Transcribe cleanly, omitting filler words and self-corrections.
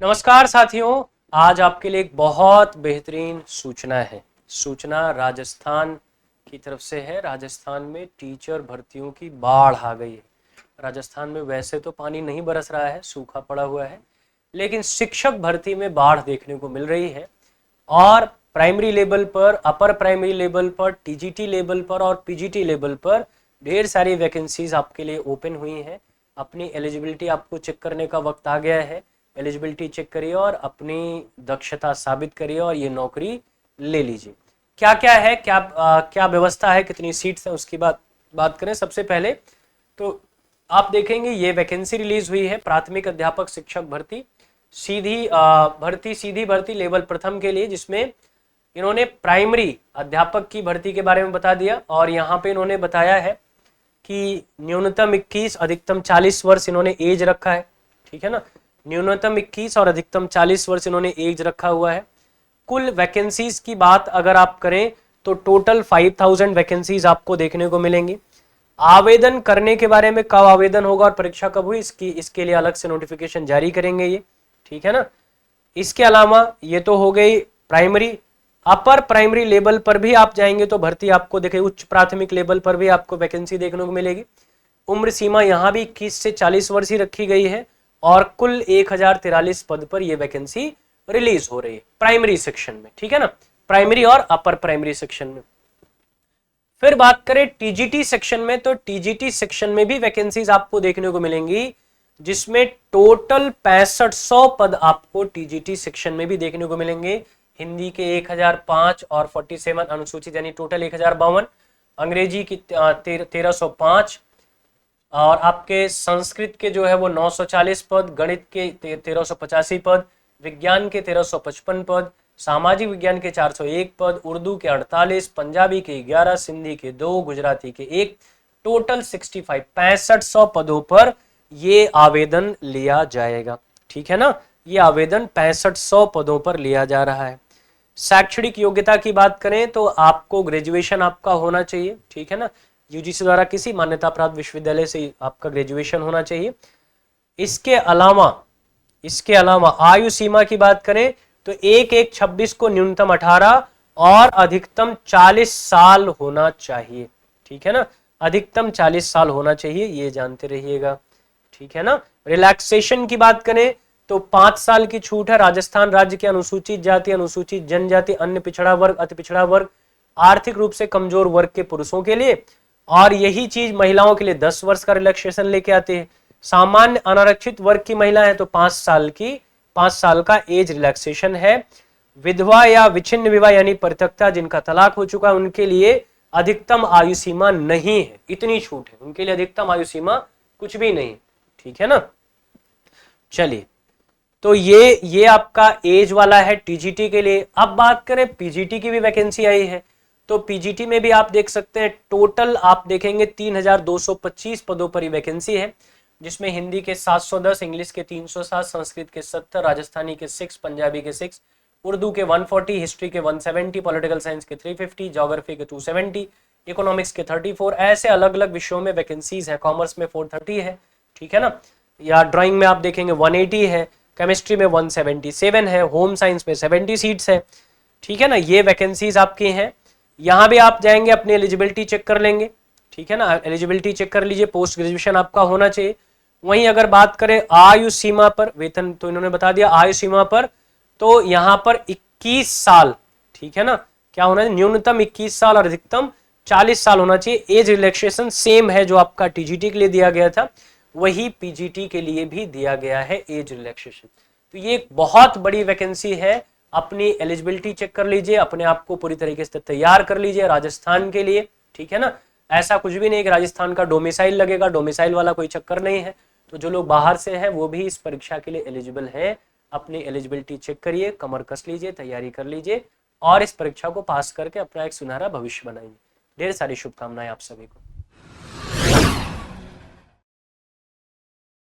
नमस्कार साथियों, आज आपके लिए एक बहुत बेहतरीन सूचना है। सूचना राजस्थान की तरफ से है। राजस्थान में टीचर भर्तियों की बाढ़ आ गई है। राजस्थान में वैसे तो पानी नहीं बरस रहा है, सूखा पड़ा हुआ है, लेकिन शिक्षक भर्ती में बाढ़ देखने को मिल रही है। और प्राइमरी लेवल पर, अपर प्राइमरी लेवल पर, टीजीटी लेवल पर और पीजीटी लेवल पर ढेर सारी वैकेंसीज आपके लिए ओपन हुई हैं। अपनी एलिजिबिलिटी आपको चेक करने का वक्त आ गया है। एलिजिबिलिटी चेक करिए और अपनी दक्षता साबित करिए और ये नौकरी ले लीजिए। क्या क्या है, क्या व्यवस्था है, कितनी सीट्स हैं, उसकी बात करें। सबसे पहले तो आप देखेंगे ये वैकेंसी रिलीज हुई है प्राथमिक अध्यापक शिक्षक भर्ती, सीधी भर्ती लेवल प्रथम के लिए, जिसमें इन्होंने प्राइमरी अध्यापक की भर्ती के बारे में बता दिया। और यहाँ पे इन्होंने बताया है कि न्यूनतम 21 अधिकतम 40 वर्ष इन्होंने एज रखा है। ठीक है ना, न्यूनतम 21 और अधिकतम 40 वर्ष इन्होंने एज रखा हुआ है। कुल वैकेंसीज की बात अगर आप करें तो टोटल 5000 वैकेंसीज आपको देखने को मिलेंगी। आवेदन करने के बारे में, कब आवेदन होगा और परीक्षा कब हुई, इसके लिए अलग से नोटिफिकेशन जारी करेंगे ये। ठीक है ना, इसके अलावा ये तो हो गई प्राइमरी। अपर प्राइमरी लेवल पर भी आप जाएंगे तो भर्ती आपको देखे, उच्च प्राथमिक लेवल पर भी आपको वैकेंसी देखने को मिलेगी। उम्र सीमा यहाँ भी 21 से 40 वर्ष ही रखी गई है और कुल 1043 पद पर यह वैकेंसी रिलीज हो रही है प्राइमरी सेक्शन में। ठीक है ना, प्राइमरी और अपर प्राइमरी सेक्शन में। फिर बात करें टीजीटी सेक्शन में, तो टीजीटी सेक्शन में भी वैकेंसीज आपको देखने को मिलेंगी, जिसमें टोटल 6500 पद आपको टीजीटी सेक्शन में भी देखने को मिलेंगे। हिंदी के 1005 और 47 अनुसूचित यानी टोटल 1052, अंग्रेजी की 1305 और आपके संस्कृत के जो है वो 940 पद, गणित के 1385 पद, विज्ञान के 1355 पद, सामाजिक विज्ञान के 401 पद, उर्दू के 48, पंजाबी के 11, सिंधी के 2, गुजराती के 1, टोटल 6500 पदों पर ये आवेदन लिया जाएगा। ठीक है ना, ये आवेदन 6500 पदों पर लिया जा रहा है। शैक्षणिक योग्यता की बात करें तो आपको ग्रेजुएशन आपका होना चाहिए। ठीक है ना, यूजीसी द्वारा किसी मान्यता प्राप्त विश्वविद्यालय से आपका ग्रेजुएशन होना चाहिए। इसके अलावा आयु सीमा की बात करें तो 1/1/26 को न्यूनतम 18 और अधिकतम 40 साल होना चाहिए। ठीक है ना, अधिकतम 40 साल होना चाहिए, ये जानते रहिएगा। ठीक है ना, रिलैक्सेशन की बात करें तो 5 साल की छूट है राजस्थान राज्य के अनुसूचित जाति, अनुसूचित जनजाति, अन्य पिछड़ा वर्ग, अति पिछड़ा वर्ग, आर्थिक रूप से कमजोर वर्ग के पुरुषों के लिए। और यही चीज महिलाओं के लिए 10 वर्ष का रिलैक्सेशन लेके आते हैं। सामान्य अनारक्षित वर्ग की महिला है तो 5 साल का एज रिलैक्सेशन है। विधवा या विच्छिन्न विवाह यानी परित्यक्ता जिनका तलाक हो चुका है उनके लिए अधिकतम आयु सीमा नहीं है, इतनी छूट है उनके लिए, अधिकतम आयु सीमा कुछ भी नहीं। ठीक है ना, चलिए, तो ये आपका एज वाला है टीजीटी के लिए। अब बात करें पीजीटी की भी वैकेंसी आई है, तो पीजीटी में भी आप देख सकते हैं टोटल आप देखेंगे 3225 पदों पर ही वैकेंसी है, जिसमें हिंदी के 710, इंग्लिश के 307, संस्कृत के 70, राजस्थानी के 6, पंजाबी के 6, उर्दू के 140, हिस्ट्री के 170, पॉलिटिकल साइंस के 350, ज्योग्राफी के 270, इकोनॉमिक्स के 34, ऐसे अलग अलग विषयों में वैकेंसीज है। कॉमर्स में 430 है। ठीक है ना, या ड्राइंग में आप देखेंगे 180 है, केमिस्ट्री में 177 है, होम साइंस में 70 सीट्स है। ठीक है ना, ये वैकेंसीज आपकी हैं। यहां भी आप जाएंगे अपनी एलिजिबिलिटी चेक कर लेंगे। ठीक है ना, एलिजिबिलिटी चेक कर लीजिए, पोस्ट ग्रेजुएशन आपका होना चाहिए। वहीं अगर बात करें आयु सीमा पर, वेतन तो इन्होंने बता दिया, आयु सीमा पर तो यहां पर 21 साल, ठीक है ना, क्या होना है, न्यूनतम 21 साल और अधिकतम 40 साल होना चाहिए। एज रिलैक्सेशन सेम है जो आपका टीजीटी के लिए दिया गया था, वही पीजीटी के लिए भी दिया गया है एज रिलैक्सेशन। तो ये एक बहुत बड़ी वैकेंसी है। अपनी एलिजिबिलिटी चेक कर लीजिए, अपने आप को पूरी तरीके से तैयार कर लीजिए राजस्थान के लिए। ठीक है ना, ऐसा कुछ भी नहीं कि राजस्थान का डोमिसाइल लगेगा, डोमिसाइल वाला कोई चक्कर नहीं है। तो जो लोग बाहर से हैं वो भी इस परीक्षा के लिए एलिजिबल है। अपनी एलिजिबिलिटी चेक करिए, कमर कस लीजिए, तैयारी कर लीजिए और इस परीक्षा को पास करके अपना एक सुनहरा भविष्य बनाइए। ढेर सारी शुभकामनाएं आप सभी को।